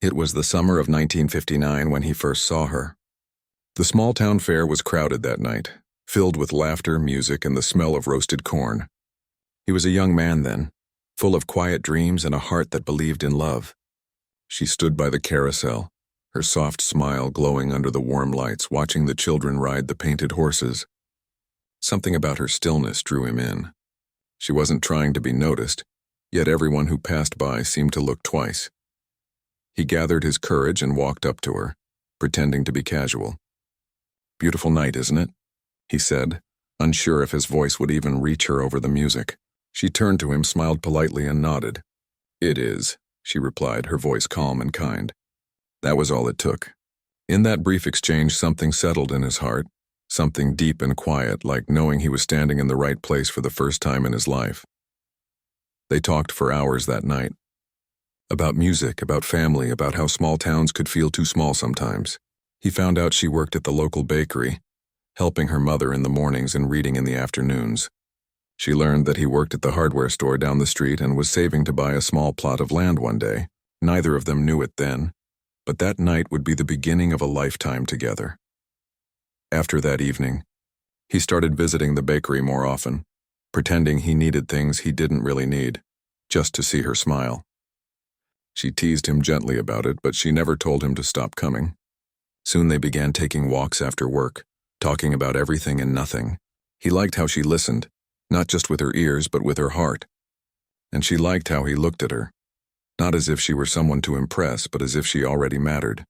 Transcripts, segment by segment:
It was the summer of 1959 when he first saw her. The small-town fair was crowded that night, filled with laughter, music, and the smell of roasted corn. He was a young man then, full of quiet dreams and a heart that believed in love. She stood by the carousel, her soft smile glowing under the warm lights, watching the children ride the painted horses. Something about her stillness drew him in. She wasn't trying to be noticed, yet everyone who passed by seemed to look twice. He gathered his courage and walked up to her, pretending to be casual. "Beautiful night, isn't it?" he said, unsure if his voice would even reach her over the music. She turned to him, smiled politely, and nodded. "It is," she replied, her voice calm and kind. That was all it took. In that brief exchange, something settled in his heart, something deep and quiet, like knowing he was standing in the right place for the first time in his life. They talked for hours that night. About music, about family, about how small towns could feel too small sometimes. He found out she worked at the local bakery, helping her mother in the mornings and reading in the afternoons. She learned that he worked at the hardware store down the street and was saving to buy a small plot of land one day. Neither of them knew it then, but that night would be the beginning of a lifetime together. After that evening, he started visiting the bakery more often, pretending he needed things he didn't really need, just to see her smile. She teased him gently about it, but she never told him to stop coming. Soon they began taking walks after work, talking about everything and nothing. He liked how she listened, not just with her ears, but with her heart. And she liked how he looked at her, not as if she were someone to impress, but as if she already mattered.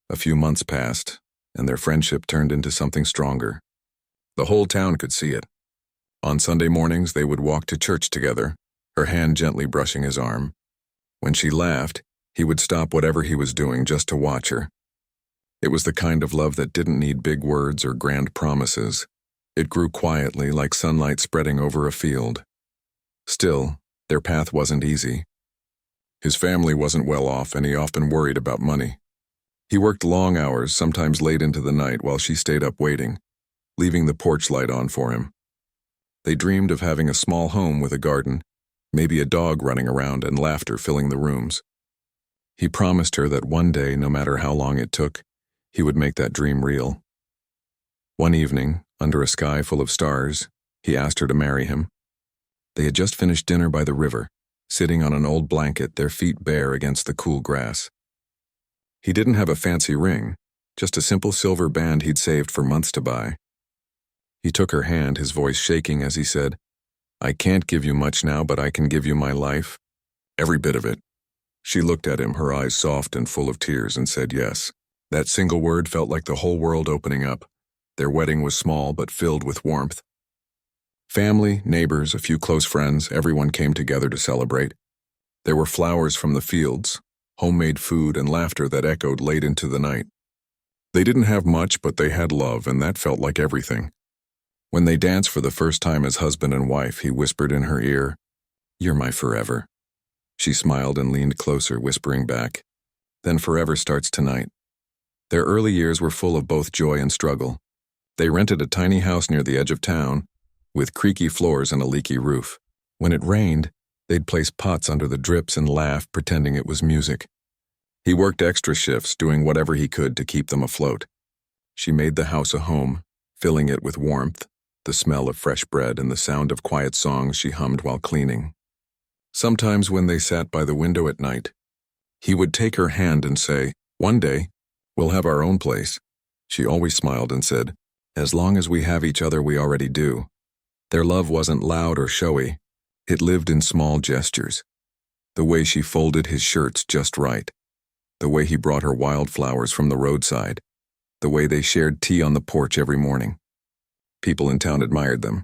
A few months passed, and their friendship turned into something stronger. The whole town could see it. On Sunday mornings, they would walk to church together, her hand gently brushing his arm. When she laughed, he would stop whatever he was doing just to watch her. It was the kind of love that didn't need big words or grand promises. It grew quietly, like sunlight spreading over a field. Still, their path wasn't easy. His family wasn't well off, and he often worried about money. He worked long hours, sometimes late into the night, while she stayed up waiting, leaving the porch light on for him. They dreamed of having a small home with a garden, maybe a dog running around and laughter filling the rooms. He promised her that one day, no matter how long it took, he would make that dream real. One evening, under a sky full of stars, he asked her to marry him. They had just finished dinner by the river, sitting on an old blanket, their feet bare against the cool grass. He didn't have a fancy ring, just a simple silver band he'd saved for months to buy. He took her hand, his voice shaking as he said, "I can't give you much now, but I can give you my life. Every bit of it." She looked at him, her eyes soft and full of tears, and said yes. That single word felt like the whole world opening up. Their wedding was small but filled with warmth. Family, neighbors, a few close friends, everyone came together to celebrate. There were flowers from the fields, homemade food, and laughter that echoed late into the night. They didn't have much, but they had love, and that felt like everything. When they danced for the first time as husband and wife, he whispered in her ear, "You're my forever." She smiled and leaned closer, whispering back, "Then forever starts tonight." Their early years were full of both joy and struggle. They rented a tiny house near the edge of town, with creaky floors and a leaky roof. When it rained, they'd place pots under the drips and laugh, pretending it was music. He worked extra shifts, doing whatever he could to keep them afloat. She made the house a home, filling it with warmth, the smell of fresh bread, and the sound of quiet songs she hummed while cleaning. Sometimes when they sat by the window at night, he would take her hand and say, "One day, we'll have our own place." She always smiled and said, "As long as we have each other, we already do." Their love wasn't loud or showy. It lived in small gestures. The way she folded his shirts just right. The way he brought her wildflowers from the roadside. The way they shared tea on the porch every morning. People in town admired them.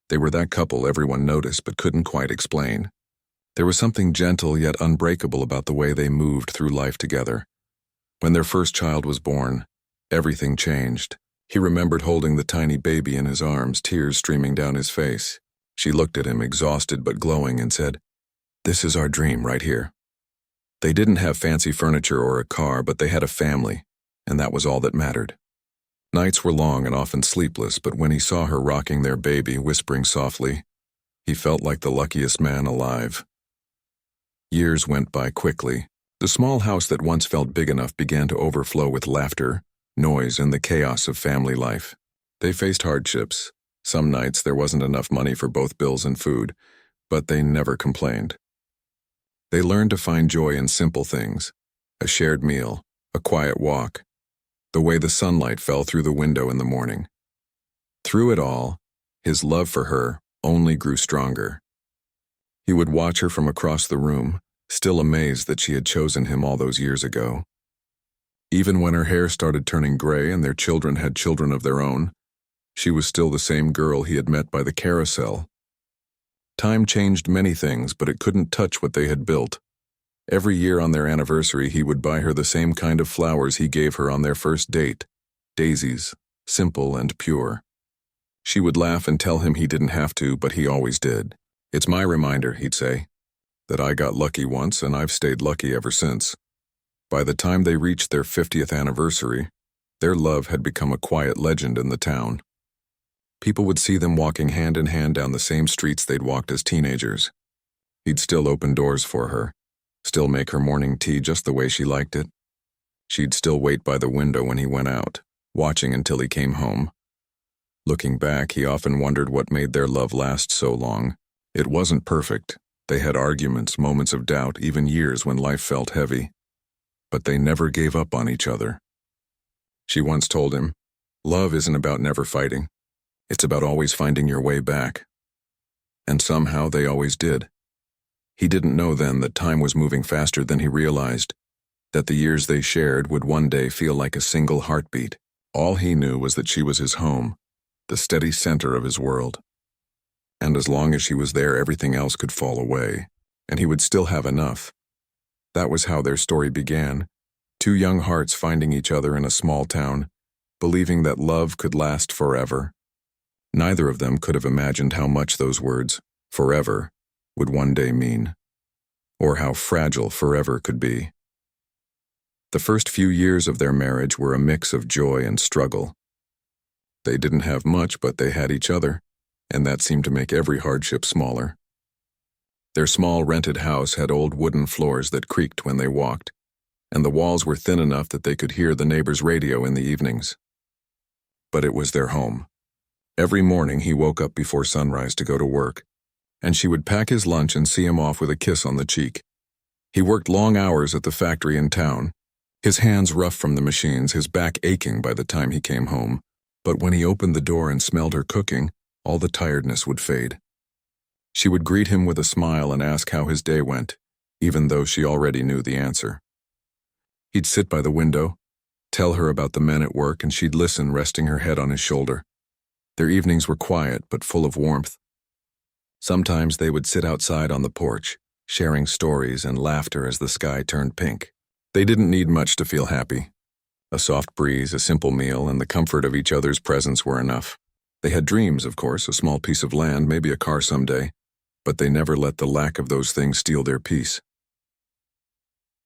They were that couple everyone noticed but couldn't quite explain. There was something gentle yet unbreakable about the way they moved through life together. When their first child was born, everything changed. He remembered holding the tiny baby in his arms, tears streaming down his face. She looked at him, exhausted but glowing, and said, "This is our dream right here." They didn't have fancy furniture or a car, but they had a family, and that was all that mattered. Nights were long and often sleepless, but when he saw her rocking their baby, whispering softly, he felt like the luckiest man alive. Years went by quickly. The small house that once felt big enough began to overflow with laughter, noise, and the chaos of family life. They faced hardships. Some nights there wasn't enough money for both bills and food, but they never complained. They learned to find joy in simple things: a shared meal, a quiet walk, the way the sunlight fell through the window in the morning. Through it all, his love for her only grew stronger. He would watch her from across the room, still amazed that she had chosen him all those years ago. Even when her hair started turning gray and their children had children of their own, she was still the same girl he had met by the carousel. Time changed many things, but it couldn't touch what they had built. Every year on their anniversary, he would buy her the same kind of flowers he gave her on their first date: daisies, simple and pure. She would laugh and tell him he didn't have to, but he always did. "It's my reminder," he'd say, "that I got lucky once and I've stayed lucky ever since." By the time they reached their 50th anniversary, their love had become a quiet legend in the town. People would see them walking hand in hand down the same streets they'd walked as teenagers. He'd still open doors for her, still make her morning tea just the way she liked it. She'd still wait by the window when he went out, watching until he came home. Looking back, he often wondered what made their love last so long. It wasn't perfect. They had arguments, moments of doubt, even years when life felt heavy. But they never gave up on each other. She once told him, "Love isn't about never fighting. It's about always finding your way back." And somehow they always did. He didn't know then that time was moving faster than he realized, that the years they shared would one day feel like a single heartbeat. All he knew was that she was his home, the steady center of his world. And as long as she was there, everything else could fall away, and he would still have enough. That was how their story began: two young hearts finding each other in a small town, believing that love could last forever. Neither of them could have imagined how much those words, forever, would one day mean, or how fragile forever could be. The first few years of their marriage were a mix of joy and struggle. They didn't have much, but they had each other, and that seemed to make every hardship smaller. Their small rented house had old wooden floors that creaked when they walked, and the walls were thin enough that they could hear the neighbor's radio in the evenings. But it was their home. Every morning he woke up before sunrise to go to work, and she would pack his lunch and see him off with a kiss on the cheek. He worked long hours at the factory in town, his hands rough from the machines, his back aching by the time he came home. But when he opened the door and smelled her cooking, all the tiredness would fade. She would greet him with a smile and ask how his day went, even though she already knew the answer. He'd sit by the window, tell her about the men at work, and she'd listen, resting her head on his shoulder. Their evenings were quiet but full of warmth. Sometimes they would sit outside on the porch, sharing stories and laughter as the sky turned pink. They didn't need much to feel happy. A soft breeze, a simple meal, and the comfort of each other's presence were enough. They had dreams, of course, a small piece of land, maybe a car someday, but they never let the lack of those things steal their peace.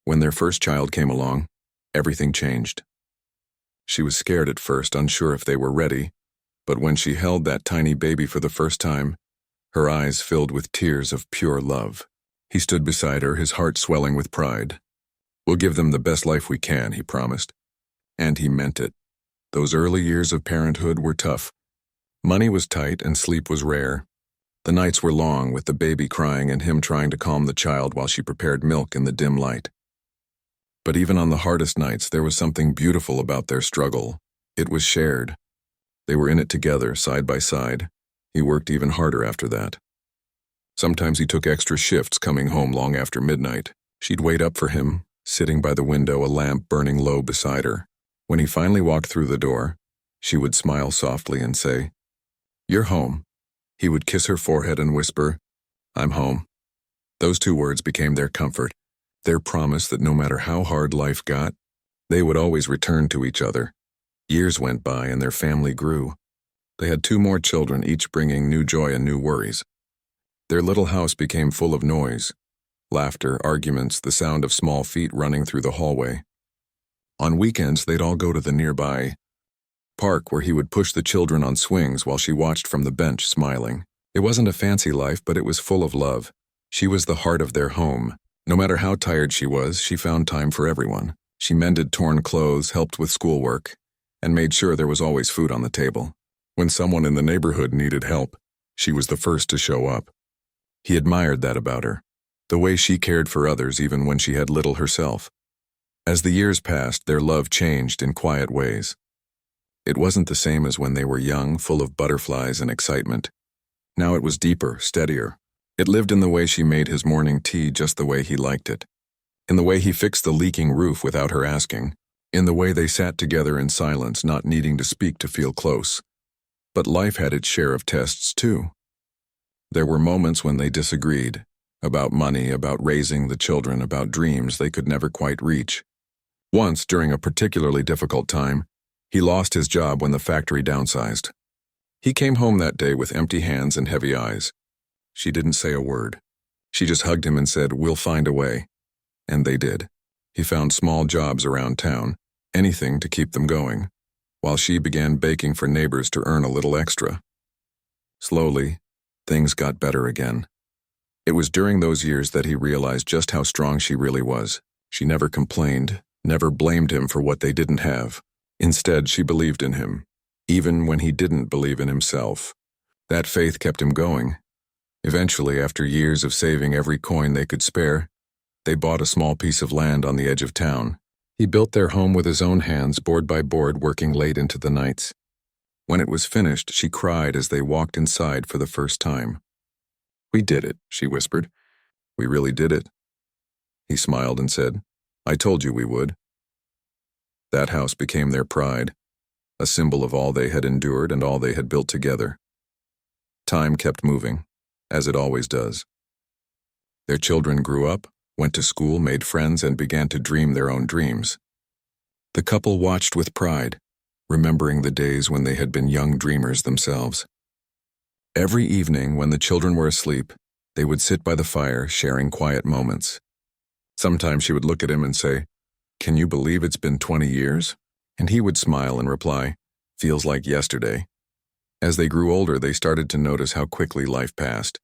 When their first child came along, everything changed. She was scared at first, unsure if they were ready, but when she held that tiny baby for the first time, her eyes filled with tears of pure love. He stood beside her, his heart swelling with pride. "We'll give them the best life we can," he promised. And he meant it. Those early years of parenthood were tough. Money was tight and sleep was rare. The nights were long, with the baby crying and him trying to calm the child while she prepared milk in the dim light. But even on the hardest nights, there was something beautiful about their struggle. It was shared. They were in it together, side by side. He worked even harder after that. Sometimes he took extra shifts, coming home long after midnight. She'd wait up for him, sitting by the window, a lamp burning low beside her. When he finally walked through the door, she would smile softly and say, "You're home." He would kiss her forehead and whisper, "I'm home." Those two words became their comfort, their promise that no matter how hard life got, they would always return to each other. Years went by and their family grew. They had 2 more children, each bringing new joy and new worries. Their little house became full of noise, laughter, arguments, the sound of small feet running through the hallway. On weekends, they'd all go to the nearby park where he would push the children on swings while she watched from the bench, smiling. It wasn't a fancy life, but it was full of love. She was the heart of their home, No matter how tired she was, she found time for everyone. She mended torn clothes, helped with schoolwork, and made sure there was always food on the table. When someone in the neighborhood needed help, she was the first to show up. He admired that about her, the way she cared for others even when she had little herself. As the years passed, their love changed in quiet ways. It wasn't the same as when they were young, full of butterflies and excitement. Now it was deeper, steadier. It lived in the way she made his morning tea just the way he liked it, in the way he fixed the leaking roof without her asking, in the way they sat together in silence, not needing to speak to feel close. But life had its share of tests, too. There were moments when they disagreed, about money, about raising the children, about dreams they could never quite reach. Once, during a particularly difficult time, he lost his job when the factory downsized. He came home that day with empty hands and heavy eyes. She didn't say a word. She just hugged him and said, "We'll find a way." And they did. He found small jobs around town, anything to keep them going, while she began baking for neighbors to earn a little extra. Slowly, things got better again. It was during those years that he realized just how strong she really was. She never complained, never blamed him for what they didn't have. Instead, she believed in him, even when he didn't believe in himself. That faith kept him going. Eventually, after years of saving every coin they could spare, they bought a small piece of land on the edge of town. He built their home with his own hands, board by board, working late into the nights. When it was finished, she cried as they walked inside for the first time. "We did it," she whispered. "We really did it." He smiled and said, "I told you we would." That house became their pride, a symbol of all they had endured and all they had built together. Time kept moving, as it always does. Their children grew up, went to school, made friends, and began to dream their own dreams. The couple watched with pride, remembering the days when they had been young dreamers themselves. Every evening, when the children were asleep, they would sit by the fire, sharing quiet moments. Sometimes she would look at him and say, "Can you believe it's been 20 years? And he would smile and reply, "Feels like yesterday." As they grew older, they started to notice how quickly life passed.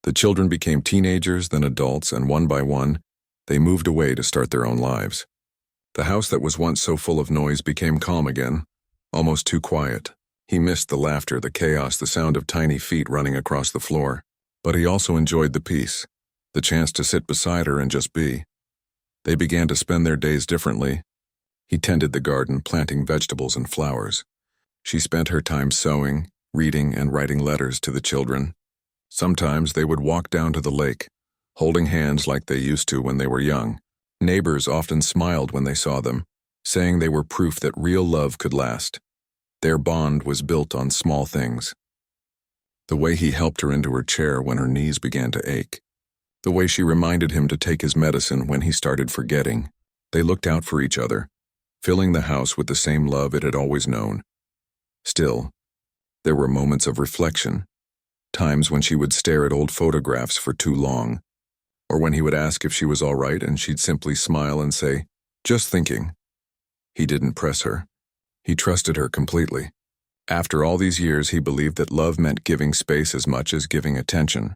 The children became teenagers, then adults, and one by one, they moved away to start their own lives. The house that was once so full of noise became calm again, almost too quiet. He missed the laughter, the chaos, the sound of tiny feet running across the floor. But he also enjoyed the peace, the chance to sit beside her and just be. They began to spend their days differently. He tended the garden, planting vegetables and flowers. She spent her time sewing, reading, and writing letters to the children. Sometimes they would walk down to the lake, holding hands like they used to when they were young. Neighbors often smiled when they saw them, saying they were proof that real love could last. Their bond was built on small things. The way he helped her into her chair when her knees began to ache. The way she reminded him to take his medicine when he started forgetting. They looked out for each other, filling the house with the same love it had always known. Still, there were moments of reflection, times when she would stare at old photographs for too long, or when he would ask if she was all right and she'd simply smile and say, "Just thinking." He didn't press her. He trusted her completely. After all these years, he believed that love meant giving space as much as giving attention.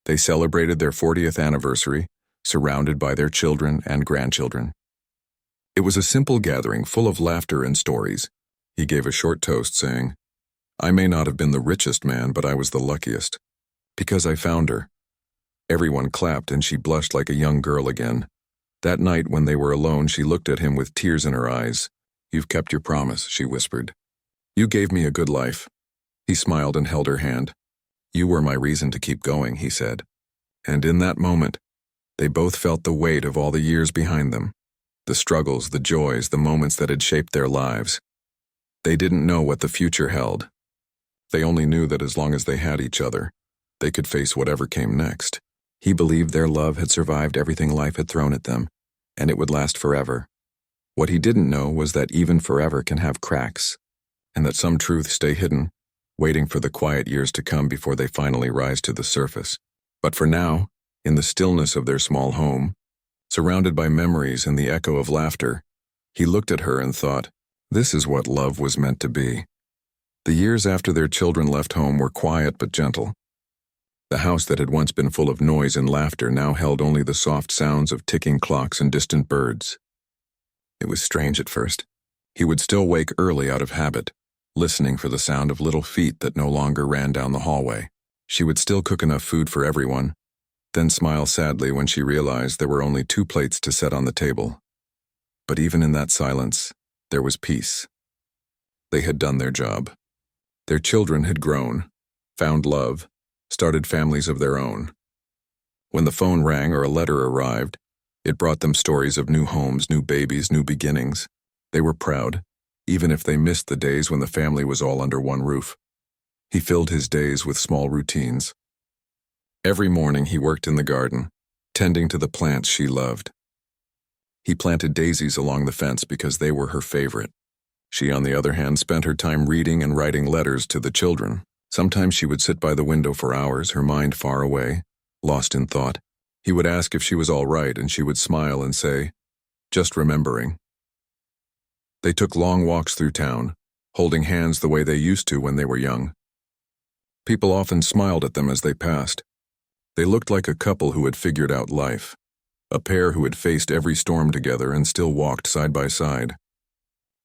They celebrated their 40th anniversary, surrounded by their children and grandchildren. It was a simple gathering full of laughter and stories. He gave a short toast, saying, "I may not have been the richest man, but I was the luckiest. Because I found her." Everyone clapped and she blushed like a young girl again. That night when they were alone, she looked at him with tears in her eyes. "You've kept your promise," she whispered. "You gave me a good life." He smiled and held her hand. "You were my reason to keep going," he said. And in that moment, they both felt the weight of all the years behind them. The struggles, the joys, the moments that had shaped their lives. They didn't know what the future held. They only knew that as long as they had each other, they could face whatever came next. He believed their love had survived everything life had thrown at them, and it would last forever. What he didn't know was that even forever can have cracks, and that some truths stay hidden, waiting for the quiet years to come before they finally rise to the surface. But for now, in the stillness of their small home, surrounded by memories and the echo of laughter, he looked at her and thought, this is what love was meant to be. The years after their children left home were quiet but gentle. The house that had once been full of noise and laughter now held only the soft sounds of ticking clocks and distant birds. It was strange at first. He would still wake early out of habit, listening for the sound of little feet that no longer ran down the hallway. She would still cook enough food for everyone, then smile sadly when she realized there were only 2 plates to set on the table. But even in that silence, there was peace. They had done their job. Their children had grown, found love, started families of their own. When the phone rang or a letter arrived, it brought them stories of new homes, new babies, new beginnings. They were proud, even if they missed the days when the family was all under one roof. He filled his days with small routines. Every morning he worked in the garden, tending to the plants she loved. He planted daisies along the fence because they were her favorite. She, on the other hand, spent her time reading and writing letters to the children. Sometimes she would sit by the window for hours, her mind far away, lost in thought. He would ask if she was all right, and she would smile and say, "Just remembering." They took long walks through town, holding hands the way they used to when they were young. People often smiled at them as they passed. They looked like a couple who had figured out life, a pair who had faced every storm together and still walked side by side.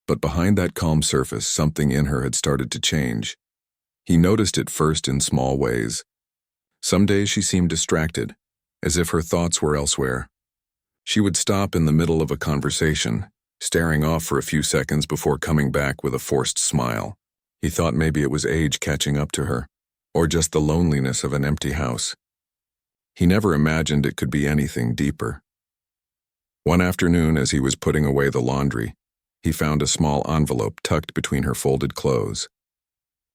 But behind that calm surface, something in her had started to change. He noticed it first in small ways. Some days she seemed distracted, as if her thoughts were elsewhere. She would stop in the middle of a conversation, staring off for a few seconds before coming back with a forced smile. He thought maybe it was age catching up to her, or just the loneliness of an empty house. He never imagined it could be anything deeper. One afternoon, as he was putting away the laundry, he found a small envelope tucked between her folded clothes.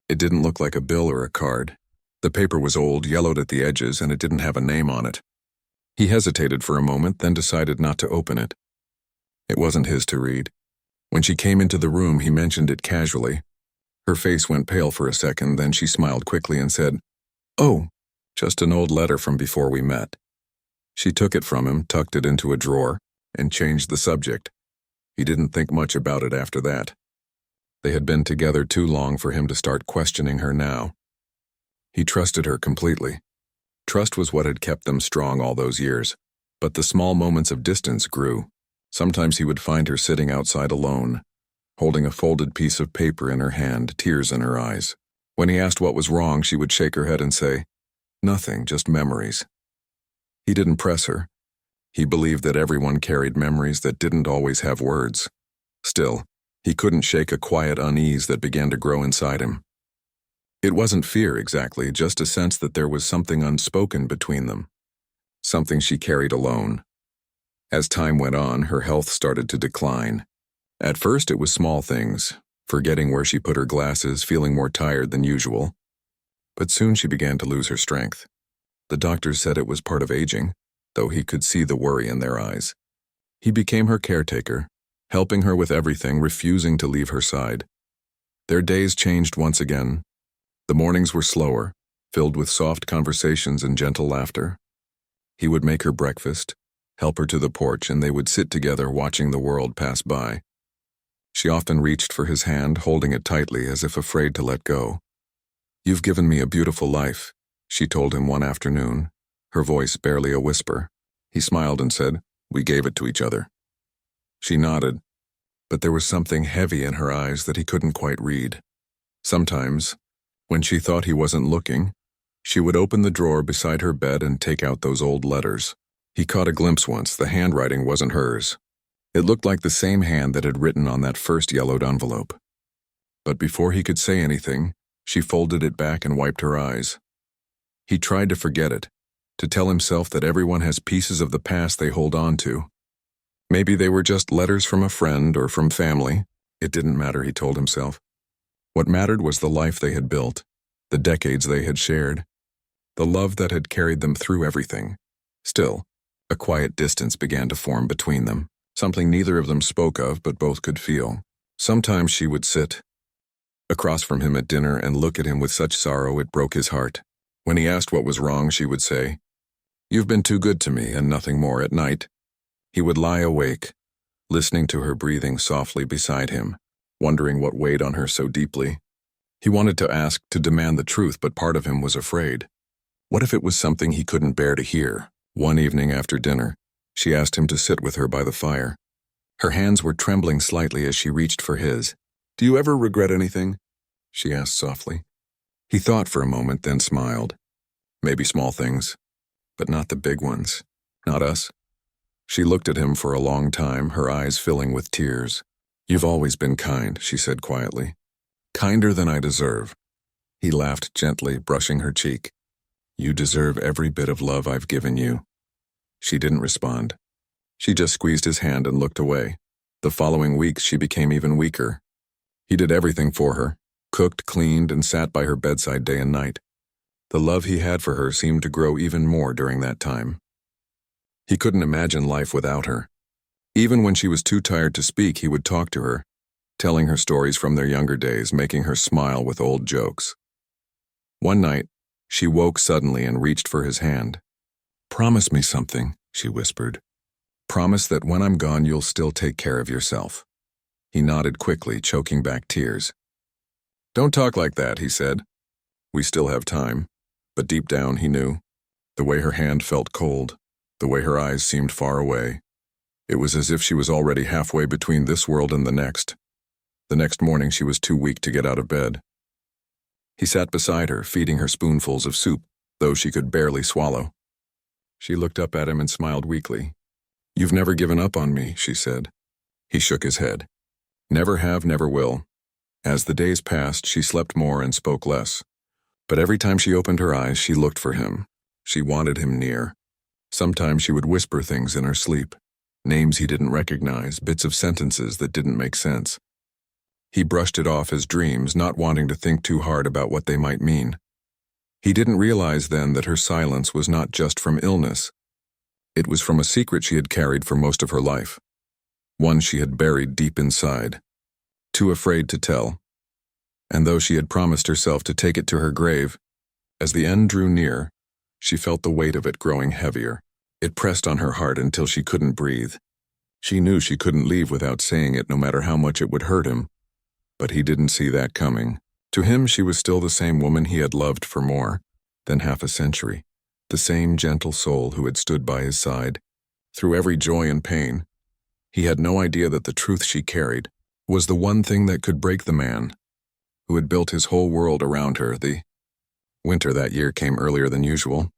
It didn't look like a bill or a card. The paper was old, yellowed at the edges, and it didn't have a name on it. He hesitated for a moment, then decided not to open it. It wasn't his to read. When she came into the room, he mentioned it casually. Her face went pale for a second, then she smiled quickly and said, "Oh, just an old letter from before we met." She took it from him, tucked it into a drawer, and changed the subject. He didn't think much about it after that. They had been together too long for him to start questioning her now. He trusted her completely. Trust was what had kept them strong all those years. But the small moments of distance grew. Sometimes he would find her sitting outside alone, holding a folded piece of paper in her hand, tears in her eyes. When he asked what was wrong, she would shake her head and say, "Nothing, just memories." He didn't press her. He believed that everyone carried memories that didn't always have words. Still, he couldn't shake a quiet unease that began to grow inside him. It wasn't fear exactly, just a sense that there was something unspoken between them, something she carried alone. As time went on, her health started to decline. At first it was small things, forgetting where she put her glasses, feeling more tired than usual. But soon she began to lose her strength. The doctors said it was part of aging, though he could see the worry in their eyes. He became her caretaker, helping her with everything, refusing to leave her side. Their days changed once again. The mornings were slower, filled with soft conversations and gentle laughter. He would make her breakfast, help her to the porch, and they would sit together watching the world pass by. She often reached for his hand, holding it tightly as if afraid to let go. "You've given me a beautiful life," she told him one afternoon, her voice barely a whisper. He smiled and said, "We gave it to each other." She nodded, but there was something heavy in her eyes that he couldn't quite read. Sometimes, when she thought he wasn't looking, she would open the drawer beside her bed and take out those old letters. He caught a glimpse once. The handwriting wasn't hers. It looked like the same hand that had written on that first yellowed envelope. But before he could say anything, she folded it back and wiped her eyes. He tried to forget it, to tell himself that everyone has pieces of the past they hold on to. Maybe they were just letters from a friend or from family. It didn't matter, he told himself. What mattered was the life they had built, the decades they had shared, the love that had carried them through everything. Still, a quiet distance began to form between them, something neither of them spoke of but both could feel. Sometimes she would sit across from him at dinner and look at him with such sorrow it broke his heart. When he asked what was wrong, she would say, "You've been too good to me," and nothing more. At night, he would lie awake, listening to her breathing softly beside him, wondering what weighed on her so deeply. He wanted to ask, to demand the truth, but part of him was afraid. What if it was something he couldn't bear to hear? One evening after dinner, she asked him to sit with her by the fire. Her hands were trembling slightly as she reached for his. "Do you ever regret anything?" she asked softly. He thought for a moment, then smiled. "Maybe small things, but not the big ones. Not us." She looked at him for a long time, her eyes filling with tears. "You've always been kind," she said quietly. "Kinder than I deserve." He laughed gently, brushing her cheek. "You deserve every bit of love I've given you." She didn't respond. She just squeezed his hand and looked away. The following weeks she became even weaker. He did everything for her, cooked, cleaned, and sat by her bedside day and night. The love he had for her seemed to grow even more during that time. He couldn't imagine life without her. Even when she was too tired to speak, he would talk to her, telling her stories from their younger days, making her smile with old jokes. One night, she woke suddenly and reached for his hand. "Promise me something," she whispered. "Promise that when I'm gone you'll still take care of yourself." He nodded quickly, choking back tears. "Don't talk like that," he said. "We still have time." But deep down he knew. The way her hand felt cold, the way her eyes seemed far away. It was as if she was already halfway between this world and the next. The next morning she was too weak to get out of bed. He sat beside her, feeding her spoonfuls of soup, though she could barely swallow. She looked up at him and smiled weakly. "You've never given up on me," she said. He shook his head. "Never have, never will." As the days passed, she slept more and spoke less. But every time she opened her eyes, she looked for him. She wanted him near. Sometimes she would whisper things in her sleep, names he didn't recognize, bits of sentences that didn't make sense. He brushed it off as dreams, not wanting to think too hard about what they might mean. He didn't realize then that her silence was not just from illness. It was from a secret she had carried for most of her life. One she had buried deep inside, too afraid to tell. And though she had promised herself to take it to her grave, as the end drew near, she felt the weight of it growing heavier. It pressed on her heart until she couldn't breathe. She knew she couldn't leave without saying it, no matter how much it would hurt him. But he didn't see that coming. To him, she was still the same woman he had loved for more than half a century, the same gentle soul who had stood by his side through every joy and pain. He had no idea that the truth she carried was the one thing that could break the man who had built his whole world around her. The winter that year came earlier than usual.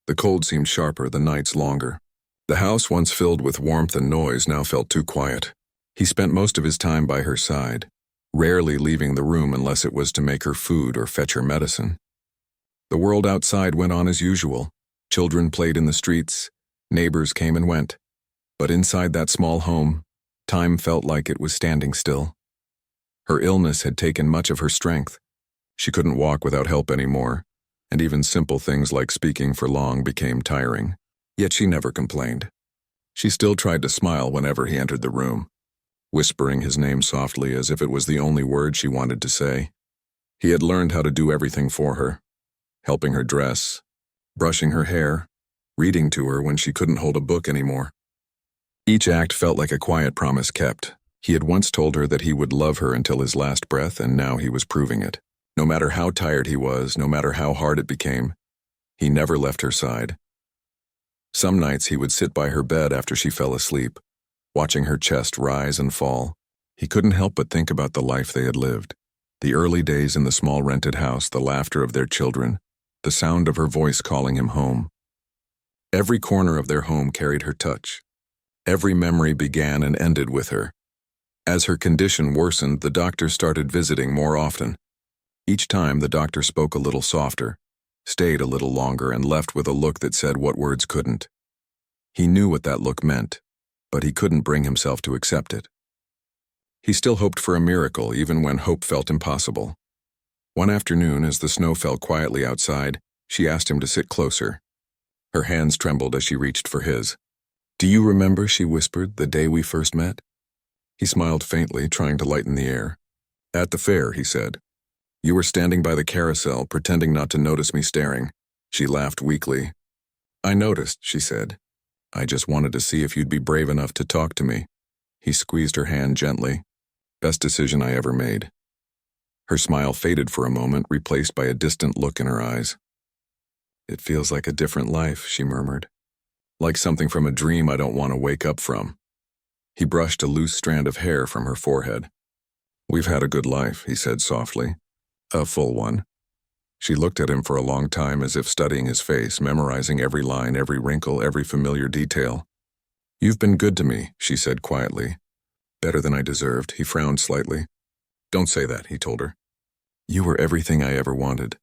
The cold seemed sharper, the nights longer. The house, once filled with warmth and noise, now felt too quiet. He spent most of his time by her side, rarely leaving the room unless it was to make her food or fetch her medicine. The world outside went on as usual. Children played in the streets, neighbors came and went. But inside that small home, time felt like it was standing still. Her illness had taken much of her strength. She couldn't walk without help anymore, and even simple things like speaking for long became tiring. Yet she never complained. She still tried to smile whenever he entered the room, whispering his name softly as if it was the only word she wanted to say. He had learned how to do everything for her, helping her dress, brushing her hair, reading to her when she couldn't hold a book anymore. Each act felt like a quiet promise kept. He had once told her that he would love her until his last breath, and now he was proving it. No matter how tired he was, no matter how hard it became, he never left her side. Some nights he would sit by her bed after she fell asleep, watching her chest rise and fall. He couldn't help but think about the life they had lived. The early days in the small rented house, the laughter of their children, the sound of her voice calling him home. Every corner of their home carried her touch. Every memory began and ended with her. As her condition worsened, the doctor started visiting more often. Each time, the doctor spoke a little softer, stayed a little longer, and left with a look that said what words couldn't. He knew what that look meant, but he couldn't bring himself to accept it. He still hoped for a miracle, even when hope felt impossible. One afternoon, as the snow fell quietly outside, she asked him to sit closer. Her hands trembled as she reached for his. "Do you remember," she whispered, "the day we first met?" He smiled faintly, trying to lighten the air. "At the fair," he said. "You were standing by the carousel, pretending not to notice me staring." She laughed weakly. "I noticed," she said. "I just wanted to see if you'd be brave enough to talk to me." He squeezed her hand gently. "Best decision I ever made." Her smile faded for a moment, replaced by a distant look in her eyes. It feels like a different life, she murmured. Like something from a dream I don't want to wake up from. He brushed a loose strand of hair from her forehead. We've had a good life, he said softly. A full one. She looked at him for a long time as if studying his face, memorizing every line, every wrinkle, every familiar detail. You've been good to me, she said quietly. Better than I deserved, he frowned slightly. Don't say that, he told her. You were everything I ever wanted.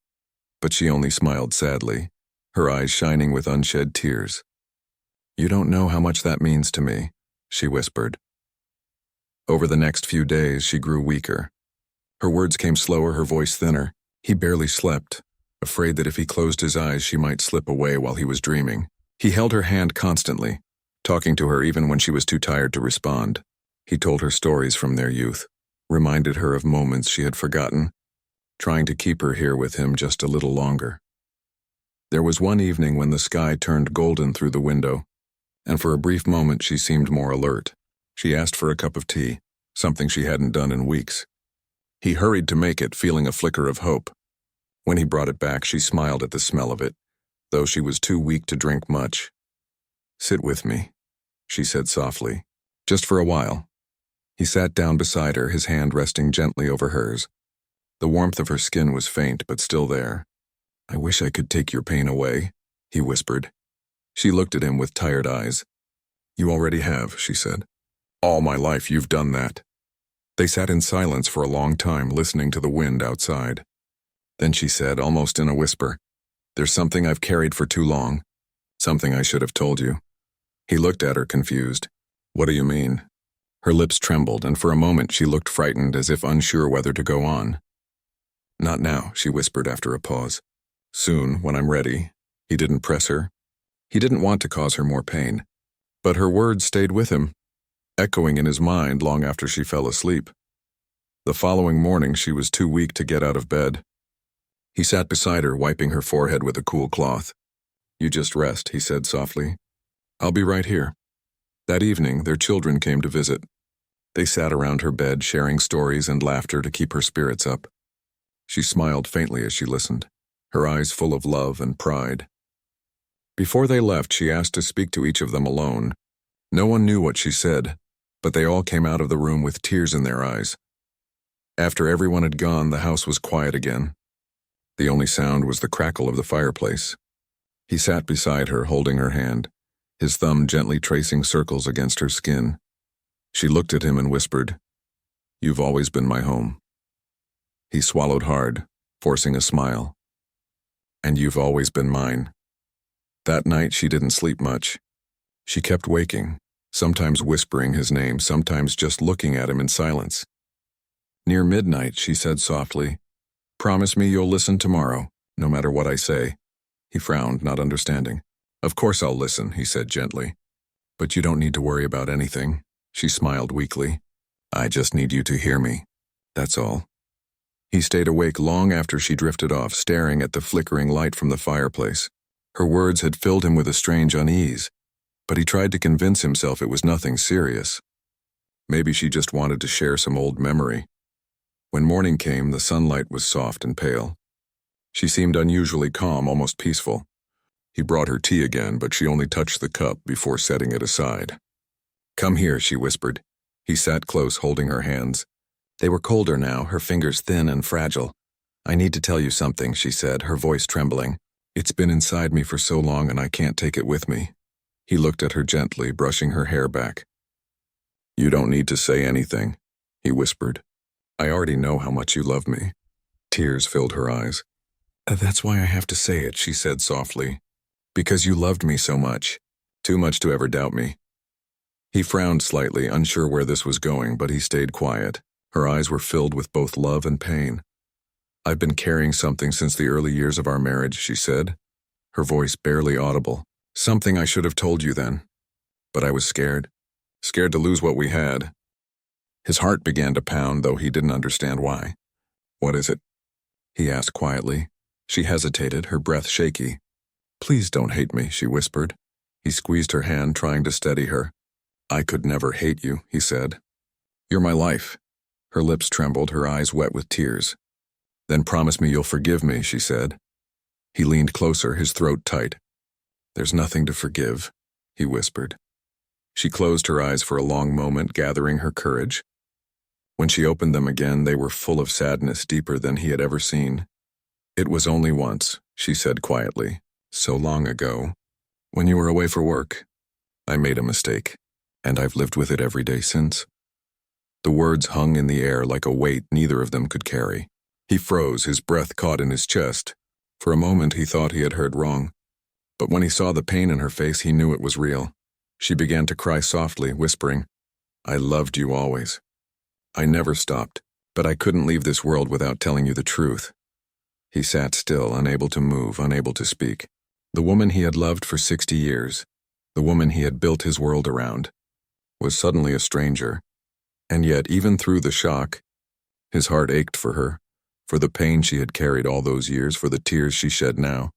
But she only smiled sadly, her eyes shining with unshed tears. You don't know how much that means to me, she whispered. Over the next few days, she grew weaker. Her words came slower, her voice thinner. He barely slept, afraid that if he closed his eyes, she might slip away while he was dreaming. He held her hand constantly, talking to her even when she was too tired to respond. He told her stories from their youth, reminded her of moments she had forgotten, trying to keep her here with him just a little longer. There was one evening when the sky turned golden through the window, and for a brief moment she seemed more alert. She asked for a cup of tea, something she hadn't done in weeks. He hurried to make it, feeling a flicker of hope. When he brought it back, she smiled at the smell of it, though she was too weak to drink much. Sit with me, she said softly, just for a while. He sat down beside her, his hand resting gently over hers. The warmth of her skin was faint, but still there. I wish I could take your pain away, he whispered. She looked at him with tired eyes. You already have, she said. All my life you've done that. They sat in silence for a long time, listening to the wind outside. Then she said, almost in a whisper, There's something I've carried for too long. Something I should have told you. He looked at her, confused. What do you mean? Her lips trembled, and for a moment she looked frightened, as if unsure whether to go on. Not now, she whispered after a pause. Soon, when I'm ready. He didn't press her. He didn't want to cause her more pain. But her words stayed with him, echoing in his mind long after she fell asleep. The following morning she was too weak to get out of bed. He sat beside her, wiping her forehead with a cool cloth. You just rest, he said softly. I'll be right here. That evening, their children came to visit. They sat around her bed, sharing stories and laughter to keep her spirits up. She smiled faintly as she listened, her eyes full of love and pride. Before they left, she asked to speak to each of them alone. No one knew what she said, but they all came out of the room with tears in their eyes. After everyone had gone, the house was quiet again. The only sound was the crackle of the fireplace. He sat beside her, holding her hand, his thumb gently tracing circles against her skin. She looked at him and whispered, You've always been my home. He swallowed hard, forcing a smile. And you've always been mine. That night she didn't sleep much. She kept waking, sometimes whispering his name, sometimes just looking at him in silence. Near midnight, she said softly, Promise me you'll listen tomorrow, no matter what I say. He frowned, not understanding. Of course I'll listen, he said gently. But you don't need to worry about anything. She smiled weakly. I just need you to hear me. That's all. He stayed awake long after she drifted off, staring at the flickering light from the fireplace. Her words had filled him with a strange unease, but he tried to convince himself it was nothing serious. Maybe she just wanted to share some old memory. When morning came, the sunlight was soft and pale. She seemed unusually calm, almost peaceful. He brought her tea again, but she only touched the cup before setting it aside. Come here, she whispered. He sat close, holding her hands. They were colder now, her fingers thin and fragile. I need to tell you something, she said, her voice trembling. It's been inside me for so long and I can't take it with me. He looked at her gently, brushing her hair back. You don't need to say anything, he whispered. I already know how much you love me. Tears filled her eyes. That's why I have to say it, she said softly. Because you loved me so much. Too much to ever doubt me. He frowned slightly, unsure where this was going, but he stayed quiet. Her eyes were filled with both love and pain. I've been carrying something since the early years of our marriage, she said, her voice barely audible. Something I should have told you then. But I was scared. Scared to lose what we had. His heart began to pound, though he didn't understand why. What is it? He asked quietly. She hesitated, her breath shaky. Please don't hate me, she whispered. He squeezed her hand, trying to steady her. I could never hate you, he said. You're my life. Her lips trembled, her eyes wet with tears. Then promise me you'll forgive me, she said. He leaned closer, his throat tight. "There's nothing to forgive," he whispered. She closed her eyes for a long moment, gathering her courage. When she opened them again, they were full of sadness deeper than he had ever seen. "It was only once," she said quietly, "so long ago, when you were away for work. I made a mistake, and I've lived with it every day since." The words hung in the air like a weight neither of them could carry. He froze, his breath caught in his chest. For a moment he thought he had heard wrong. But when he saw the pain in her face, he knew it was real. She began to cry softly, whispering, "I loved you always. I never stopped, but I couldn't leave this world without telling you the truth." He sat still, unable to move, unable to speak. The woman he had loved for 60 years, the woman he had built his world around, was suddenly a stranger. And yet, even through the shock, his heart ached for her, for the pain she had carried all those years, for the tears she shed now.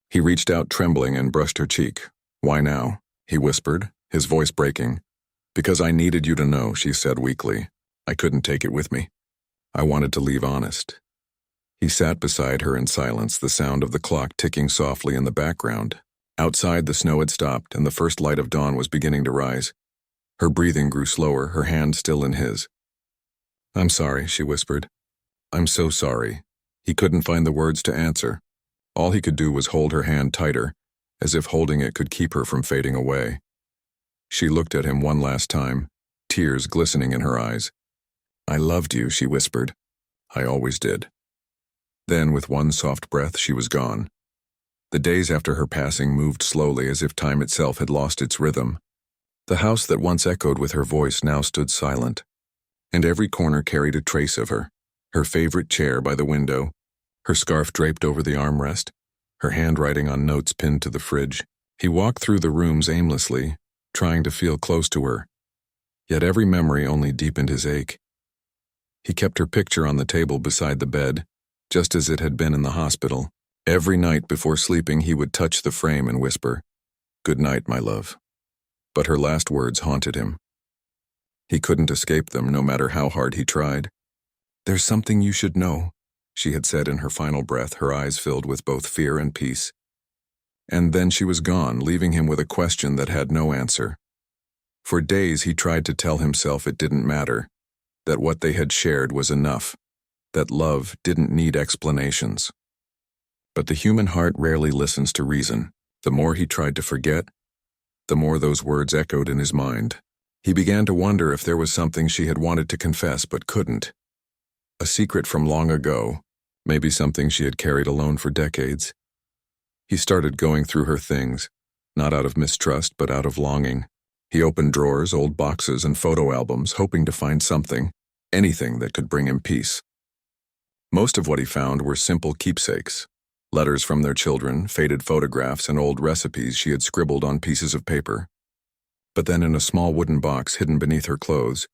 He reached out trembling and brushed her cheek. "Why now?" he whispered, his voice breaking. "Because I needed you to know," she said weakly. "I couldn't take it with me. I wanted to leave honest." He sat beside her in silence, the sound of the clock ticking softly in the background. Outside, the snow had stopped, and the first light of dawn was beginning to rise. Her breathing grew slower, her hand still in his. "I'm sorry," she whispered. "I'm so sorry." He couldn't find the words to answer. All he could do was hold her hand tighter, as if holding it could keep her from fading away. She looked at him one last time, tears glistening in her eyes. "I loved you," she whispered. "I always did." Then, with one soft breath, she was gone. The days after her passing moved slowly, as if time itself had lost its rhythm. The house that once echoed with her voice now stood silent, and every corner carried a trace of her. Her favorite chair by the window, her scarf draped over the armrest, her handwriting on notes pinned to the fridge. He walked through the rooms aimlessly, trying to feel close to her, yet every memory only deepened his ache. He kept her picture on the table beside the bed, just as it had been in the hospital. Every night before sleeping, he would touch the frame and whisper, "Good night, my love." But her last words haunted him. He couldn't escape them, no matter how hard he tried. "There's something you should know," she had said in her final breath, her eyes filled with both fear and peace. And then she was gone, leaving him with a question that had no answer. For days he tried to tell himself it didn't matter, that what they had shared was enough, that love didn't need explanations. But the human heart rarely listens to reason. The more he tried to forget, the more those words echoed in his mind. He began to wonder if there was something she had wanted to confess but couldn't. A secret from long ago, maybe something she had carried alone for decades. He started going through her things, not out of mistrust but out of longing. He opened drawers, old boxes, and photo albums, hoping to find something, anything that could bring him peace. Most of what he found were simple keepsakes. Letters from their children, faded photographs, and old recipes she had scribbled on pieces of paper. But then in a small wooden box hidden beneath her clothes,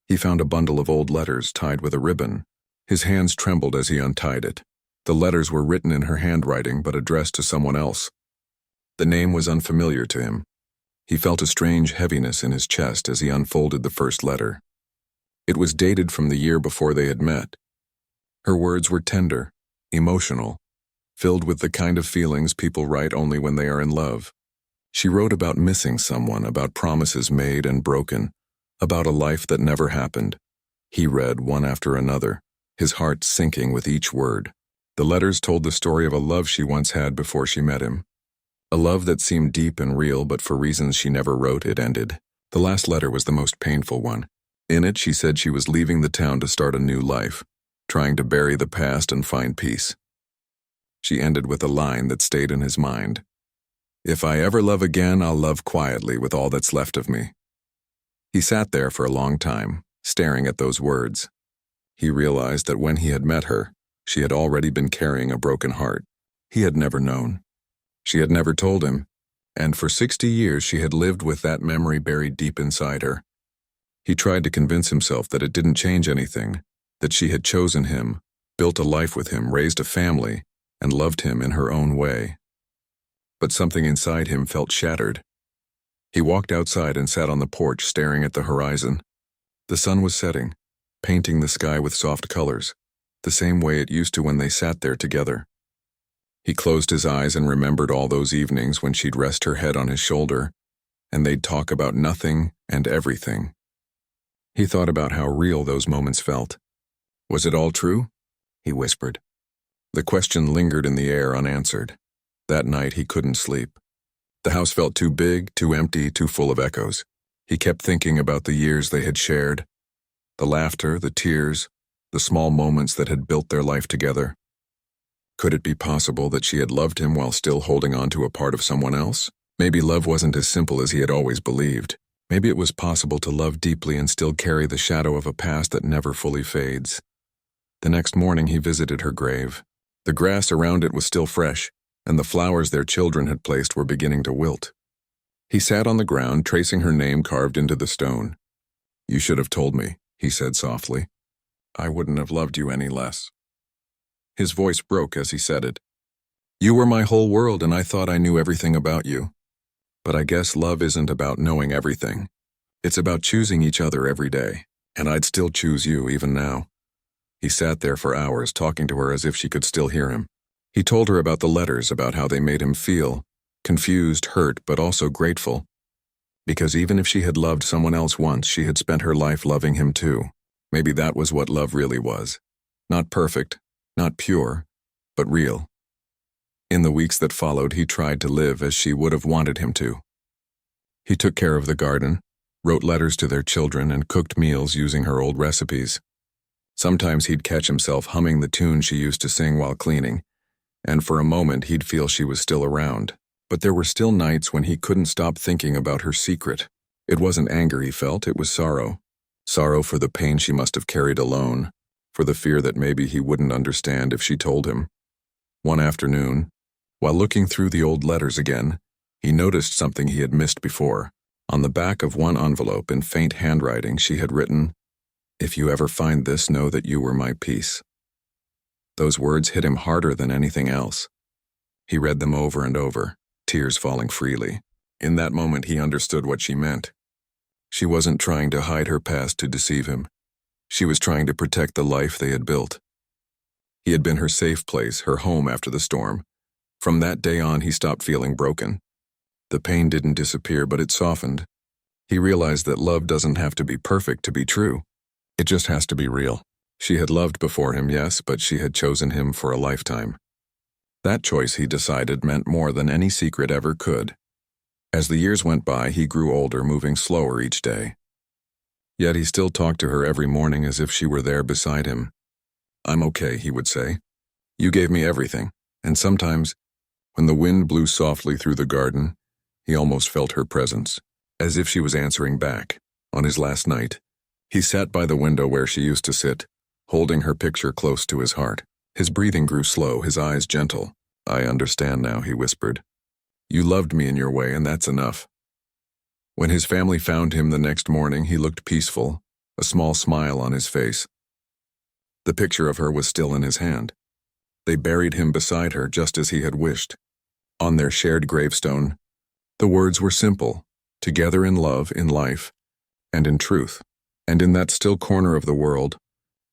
he found a bundle of old letters tied with a ribbon. His hands trembled as he untied it. The letters were written in her handwriting but addressed to someone else. The name was unfamiliar to him. He felt a strange heaviness in his chest as he unfolded the first letter. It was dated from the year before they had met. Her words were tender, emotional, filled with the kind of feelings people write only when they are in love. She wrote about missing someone, about promises made and broken, about a life that never happened. He read one after another, his heart sinking with each word. The letters told the story of a love she once had before she met him. A love that seemed deep and real, but for reasons she never wrote, it ended. The last letter was the most painful one. In it, she said she was leaving the town to start a new life, trying to bury the past and find peace. She ended with a line that stayed in his mind. "If I ever love again, I'll love quietly with all that's left of me." He sat there for a long time, staring at those words. He realized that when he had met her, she had already been carrying a broken heart. He had never known. She had never told him, and for 60 years she had lived with that memory buried deep inside her. He tried to convince himself that it didn't change anything, that she had chosen him, built a life with him, raised a family, and loved him in her own way. But something inside him felt shattered. He walked outside and sat on the porch, staring at the horizon. The sun was setting, painting the sky with soft colors, the same way it used to when they sat there together. He closed his eyes and remembered all those evenings when she'd rest her head on his shoulder, and they'd talk about nothing and everything. He thought about how real those moments felt. Was it all true? He whispered. The question lingered in the air unanswered. That night he couldn't sleep. The house felt too big, too empty, too full of echoes. He kept thinking about the years they had shared, the laughter, the tears, the small moments that had built their life together. Could it be possible that she had loved him while still holding on to a part of someone else? Maybe love wasn't as simple as he had always believed. Maybe it was possible to love deeply and still carry the shadow of a past that never fully fades. The next morning he visited her grave. The grass around it was still fresh, and the flowers their children had placed were beginning to wilt. He sat on the ground, tracing her name carved into the stone. "You should have told me," he said softly. "I wouldn't have loved you any less." His voice broke as he said it. "You were my whole world, and I thought I knew everything about you. But I guess love isn't about knowing everything. It's about choosing each other every day, and I'd still choose you even now." He sat there for hours, talking to her as if she could still hear him. He told her about the letters, about how they made him feel, confused, hurt, but also grateful. Because even if she had loved someone else once, she had spent her life loving him too. Maybe that was what love really was. Not perfect, not pure, but real. In the weeks that followed, he tried to live as she would have wanted him to. He took care of the garden, wrote letters to their children, and cooked meals using her old recipes. Sometimes he'd catch himself humming the tune she used to sing while cleaning, and for a moment he'd feel she was still around. But there were still nights when he couldn't stop thinking about her secret. It wasn't anger he felt, it was sorrow. Sorrow for the pain she must have carried alone, for the fear that maybe he wouldn't understand if she told him. One afternoon, while looking through the old letters again, he noticed something he had missed before. On the back of one envelope in faint handwriting she had written, "If you ever find this, know that you were my peace." Those words hit him harder than anything else. He read them over and over, tears falling freely. In that moment he understood what she meant. She wasn't trying to hide her past to deceive him. She was trying to protect the life they had built. He had been her safe place, her home after the storm. From that day on he stopped feeling broken. The pain didn't disappear, but it softened. He realized that love doesn't have to be perfect to be true. It just has to be real. She had loved before him, yes, but she had chosen him for a lifetime. That choice, he decided, meant more than any secret ever could. As the years went by, he grew older, moving slower each day. Yet he still talked to her every morning as if she were there beside him. "I'm okay," he would say. "You gave me everything." And sometimes, when the wind blew softly through the garden, he almost felt her presence, as if she was answering back. On his last night, he sat by the window where she used to sit, holding her picture close to his heart. His breathing grew slow, his eyes gentle. "I understand now," he whispered. "You loved me in your way, and that's enough." When his family found him the next morning, he looked peaceful, a small smile on his face. The picture of her was still in his hand. They buried him beside her just as he had wished. On their shared gravestone, the words were simple: together in love, in life, and in truth. And in that still corner of the world,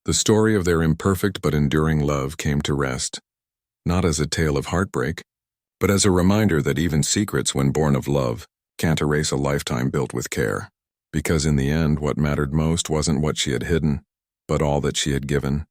the story of their imperfect but enduring love came to rest, not as a tale of heartbreak, but as a reminder that even secrets, when born of love, can't erase a lifetime built with care. Because in the end, what mattered most wasn't what she had hidden, but all that she had given.